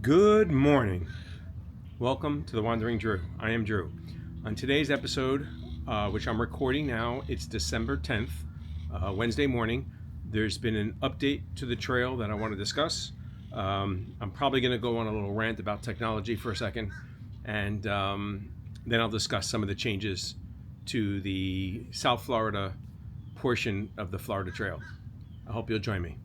Good morning. Welcome to the Wandering Drew. I am Drew. On today's episode, which I'm recording now, it's December 10th, Wednesday morning. There's been an update to the trail that I want to discuss. I'm probably going to go on a little rant about technology for a second, and then I'll discuss some of the changes to the South Florida portion of the Florida Trail. I hope you'll join me.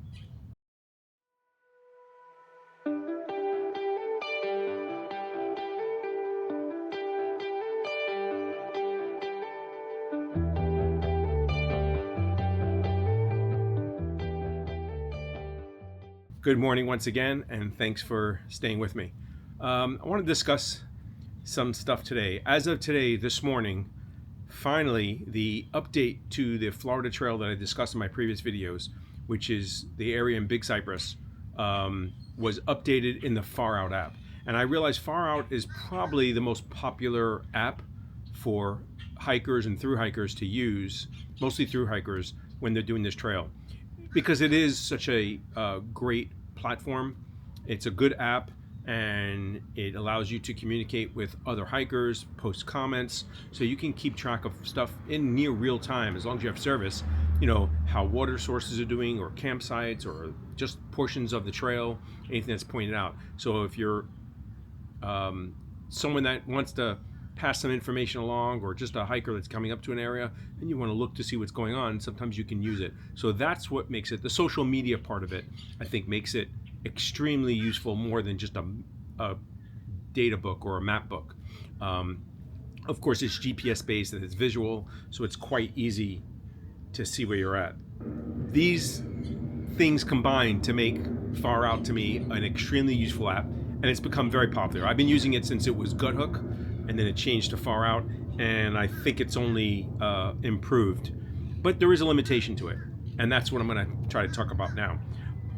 Good morning once again, and thanks for staying with me. I want to discuss some stuff today. As of today, this morning, finally, the update to the Florida Trail that I discussed in my previous videos, which is the area in Big Cypress, was updated in the Farout app. And I realized Farout is probably the most popular app for hikers and thru hikers to use, mostly thru hikers, when they're doing this trail, because it is such a great platform. It's a good app, and it allows you to communicate with other hikers, post comments, so you can keep track of stuff in near real time as long as you have service. You know, how water sources are doing, or campsites, or just portions of the trail, anything that's pointed out. So if you're someone that wants to pass some information along, or just a hiker that's coming up to an area and you want to look to see what's going on, sometimes you can use it. So that's what makes it, the social media part of it, I think makes it extremely useful, more than just a data book or a map book. Of course, it's GPS based and it's visual, so it's quite easy to see where you're at. These things combine to make Farout, to me, an extremely useful app, and it's become very popular. I've been using it since it was Guthook, and then it changed to Farout, and I think it's only improved. But there is a limitation to it, and that's what I'm going to try to talk about now.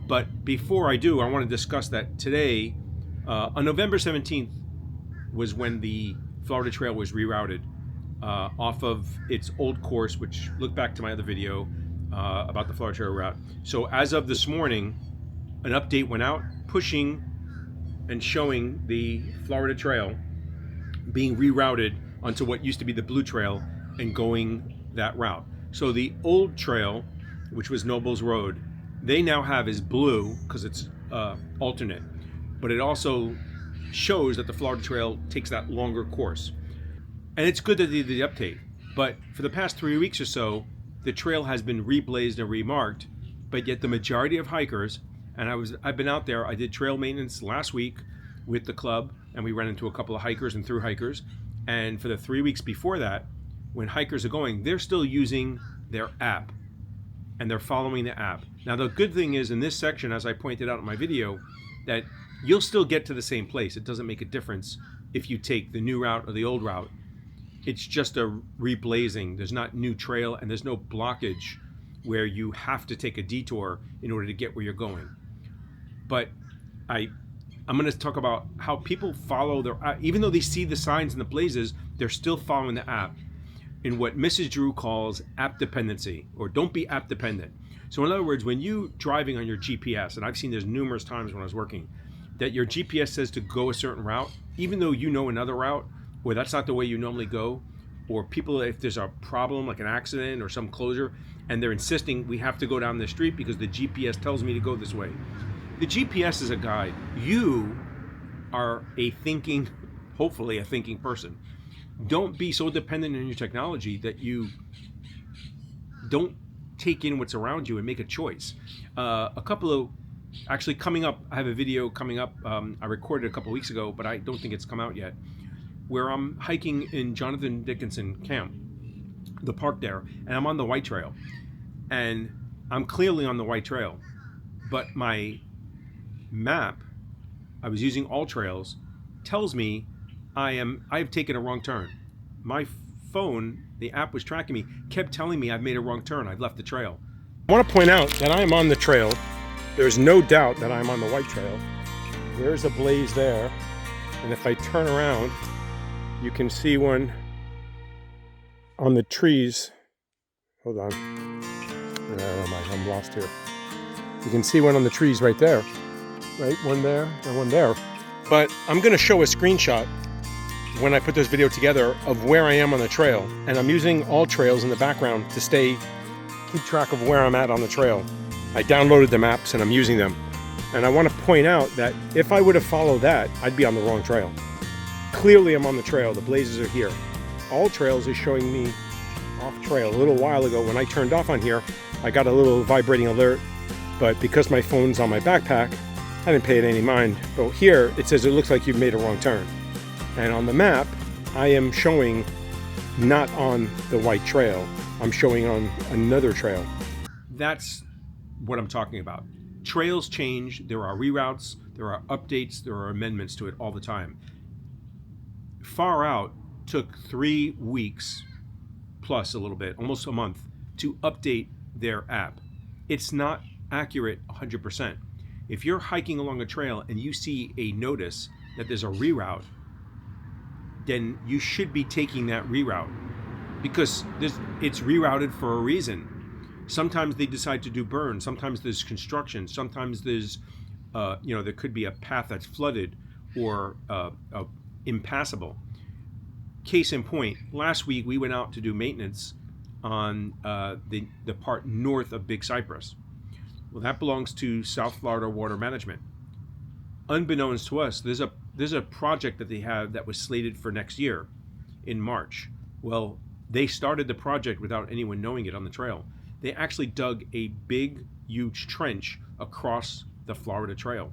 But before I do, I want to discuss that today, on November 17th, was when the Florida Trail was rerouted off of its old course, which, look back to my other video about the Florida Trail route. So as of this morning, an update went out pushing and showing the Florida Trail being rerouted onto what used to be the Blue Trail and going that route. So the old trail, which was Nobles Road, they now have is blue because it's alternate, but it also shows that the Florida Trail takes that longer course. And it's good that they did the update, but for the past 3 weeks or so, the trail has been reblazed and remarked, but yet the majority of hikers, and I've been out there, I did trail maintenance last week with the club, and we ran into a couple of hikers and thru hikers. And for the 3 weeks before that, when hikers are going, they're still using their app and they're following the app. Now, the good thing is in this section, as I pointed out in my video, that you'll still get to the same place. It doesn't make a difference if you take the new route or the old route. It's just a reblazing. There's not new trail, and there's no blockage where you have to take a detour in order to get where you're going. But I'm going to talk about how people follow their app. Even though they see the signs and the blazes, they're still following the app in what Mrs. Drew calls app dependency, or don't be app dependent. So in other words, when you driving on your GPS, and I've seen this numerous times when I was working, that your GPS says to go a certain route, even though you know another route, or that's not the way you normally go, or people, if there's a problem like an accident or some closure, and they're insisting we have to go down this street because the GPS tells me to go this way. The GPS is a guide. You are hopefully a thinking person. Don't be so dependent on your technology that you don't take in what's around you and make a choice. Actually coming up, I have a video coming up, I recorded a couple of weeks ago, but I don't think it's come out yet, where I'm hiking in Jonathan Dickinson Camp, the park there, and I'm on the White Trail. And I'm clearly on the White Trail, but my map, I was using alltrails, tells me I've taken a wrong turn. My phone, the app was tracking me, kept telling me I've made a wrong turn. I've left the trail. I want to point out that I am on the trail. There's no doubt that I'm on the White Trail. There's a blaze there, and if I turn around, you can see one on the trees. Hold on. Where am I? I'm lost here. You can see one on the trees right there. Right, one there and one there. But I'm going to show a screenshot when I put this video together of where I am on the trail. And I'm using alltrails in the background to keep track of where I'm at on the trail. I downloaded the maps and I'm using them. And I want to point out that if I would have followed that, I'd be on the wrong trail. Clearly I'm on the trail, the blazes are here. Alltrails is showing me off trail. A little while ago when I turned off on here, I got a little vibrating alert, but because my phone's on my backpack, I didn't pay it any mind. But here it says it looks like you've made a wrong turn. And on the map, I am showing not on the white trail. I'm showing on another trail. That's what I'm talking about. Trails change, there are reroutes, there are updates, there are amendments to it all the time. Farout took 3 weeks, plus a little bit, almost a month, to update their app. It's not accurate 100%. If you're hiking along a trail and you see a notice that there's a reroute, then you should be taking that reroute because it's rerouted for a reason. Sometimes they decide to do burn. Sometimes there's construction. Sometimes there's, there could be a path that's flooded or impassable. Case in point, last week we went out to do maintenance on the part north of Big Cypress. Well, that belongs to South Florida Water Management. Unbeknownst to us, there's a project that they have that was slated for next year in March. Well, they started the project without anyone knowing it on the trail. They actually dug a big, huge trench across the Florida Trail.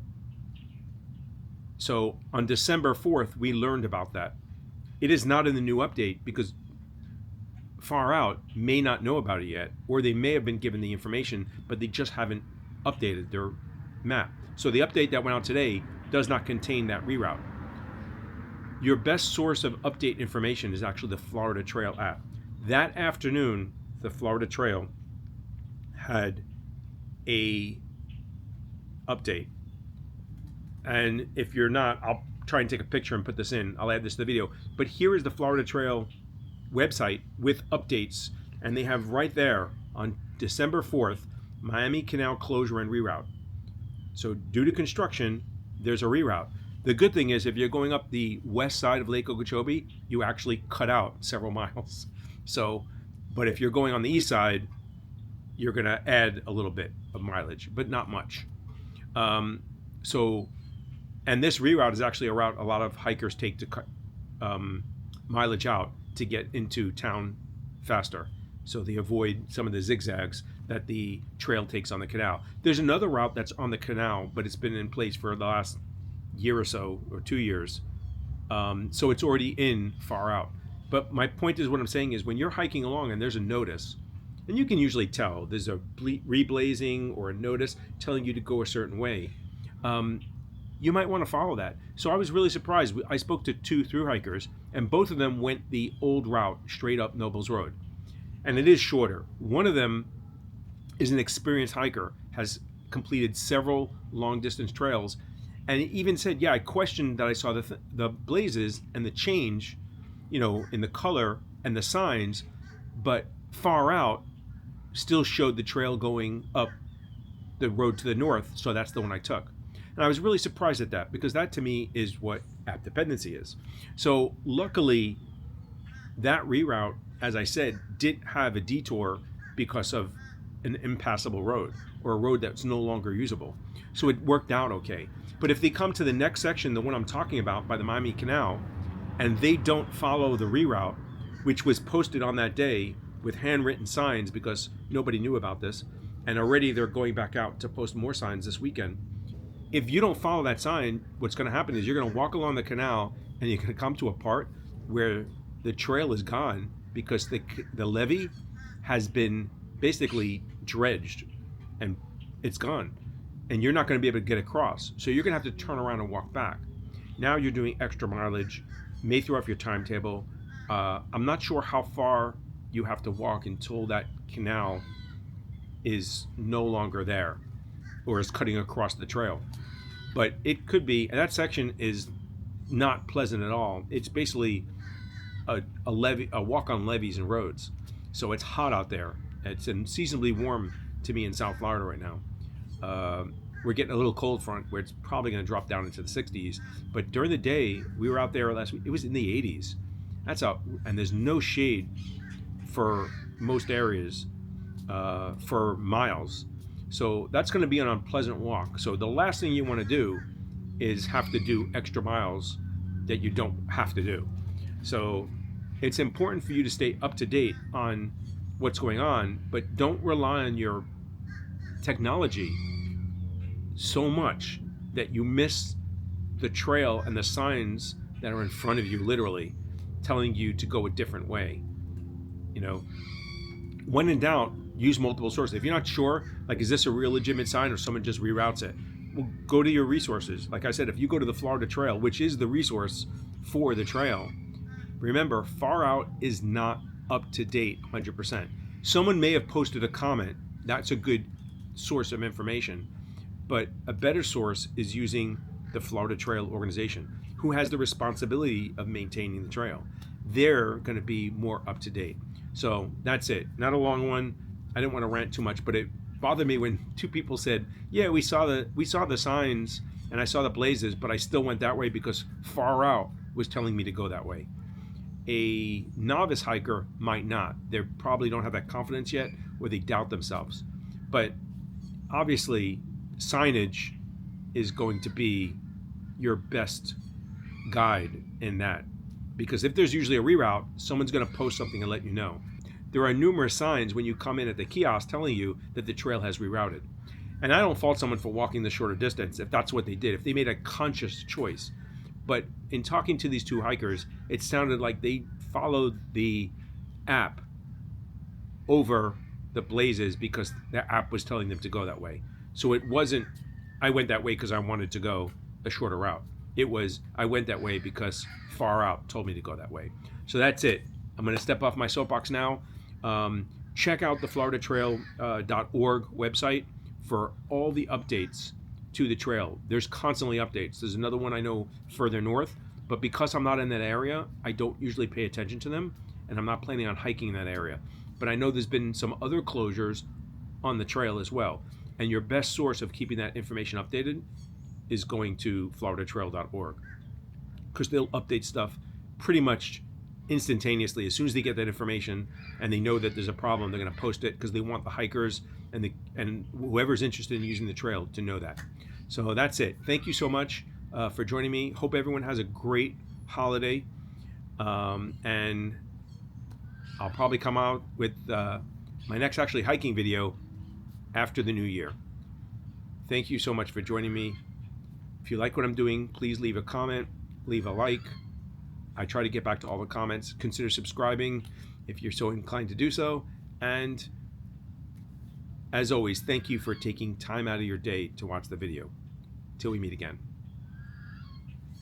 So on December 4th, we learned about that. It is not in the new update because Farout may not know about it yet, or they may have been given the information, but they just haven't updated their map. So the update that went out today does not contain that reroute. Your best source of update information is actually the Florida Trail app. That afternoon, the Florida Trail had a update. And if you're not, I'll try and take a picture and put this in. I'll add this to the video. But here is the Florida Trail website with updates. And they have right there on December 4th, Miami Canal closure and reroute. So due to construction, there's a reroute. The good thing is if you're going up the west side of Lake Okeechobee, you actually cut out several miles. So, but if you're going on the east side, you're going to add a little bit of mileage, but not much. And this reroute is actually a route a lot of hikers take to cut mileage out to get into town faster. So they avoid some of the zigzags that the trail takes on the canal. There's another route that's on the canal, but it's been in place for the last year or so, or 2 years. So it's already in Farout. But my point is, what I'm saying is when you're hiking along and there's a notice, and you can usually tell there's a reblazing or a notice telling you to go a certain way, you might want to follow that. So I was really surprised. I spoke to 2 through hikers, and both of them went the old route straight up Nobles Road. And it is shorter. One of them is an experienced hiker, has completed several long distance trails, and he even said, yeah, I questioned that I saw the blazes and the change, in the color and the signs, but Farout still showed the trail going up the road to the north, so that's the one I took. And I was really surprised at that because that to me is what app dependency is. So luckily, that reroute, as I said, didn't have a detour because of an impassable road or a road that's no longer usable. So it worked out okay. But if they come to the next section, the one I'm talking about by the Miami Canal, and they don't follow the reroute, which was posted on that day with handwritten signs because nobody knew about this, and already they're going back out to post more signs this weekend. If you don't follow that sign, what's going to happen is you're going to walk along the canal and you're going to come to a part where the trail is gone because the levee has been basically dredged and it's gone. And you're not going to be able to get across. So you're going to have to turn around and walk back. Now you're doing extra mileage, may throw off your timetable. I'm not sure how far you have to walk until that canal is no longer there or is cutting across the trail. But it could be, and that section is not pleasant at all. It's basically a walk on levees and roads. So it's hot out there. It's unseasonably warm to me in South Florida right now. we're getting a little cold front where it's probably going to drop down into the 60s. But during the day, we were out there last week, it was in the 80s. That's out, and there's no shade for most areas for miles. So that's going to be an unpleasant walk. So the last thing you want to do is have to do extra miles that you don't have to do. So it's important for you to stay up to date on what's going on, but don't rely on your technology so much that you miss the trail and the signs that are in front of you, literally telling you to go a different way. You know, when in doubt, use multiple sources. If you're not sure, like, is this a real legitimate sign or someone just reroutes it? Well, go to your resources. Like I said, if you go to the Florida Trail, which is the resource for the trail, remember, Farout is not up to date 100%. Someone may have posted a comment. That's a good source of information. But a better source is using the Florida Trail organization, who has the responsibility of maintaining the trail. They're going to be more up to date. So that's it. Not a long one. I didn't want to rant too much, but it bothered me when two people said, "Yeah, we saw the signs and I saw the blazes, but I still went that way because Farout was telling me to go that way." A novice hiker might not. They probably don't have that confidence yet, or they doubt themselves. But obviously, signage is going to be your best guide in that, because if there's usually a reroute, someone's going to post something and let you know. There are numerous signs when you come in at the kiosk telling you that the trail has rerouted. And I don't fault someone for walking the shorter distance if that's what they did, if they made a conscious choice. But in talking to these two hikers, it sounded like they followed the app over the blazes because the app was telling them to go that way. So it wasn't, I went that way because I wanted to go a shorter route. It was, I went that way because Farout told me to go that way. So that's it. I'm going to step off my soapbox now. Check out the floridatrail.org website for all the updates to the trail. There's constantly updates. There's another one I know further north, but because I'm not in that area, I don't usually pay attention to them, and I'm not planning on hiking in that area. But I know there's been some other closures on the trail as well. And your best source of keeping that information updated is going to floridatrail.org, because they'll update stuff pretty much instantaneously. As soon as they get that information and they know that there's a problem, they're going to post it because they want the hikers and whoever's interested in using the trail to know that. So that's it. Thank you so much for joining me. Hope everyone has a great holiday, and I'll probably come out with my next actually hiking video after the new year. Thank you so much for joining me. If you like what I'm doing, please leave a comment, leave a like. I try to get back to all the comments. Consider subscribing if you're so inclined to do so. And as always, thank you for taking time out of your day to watch the video. Till we meet again.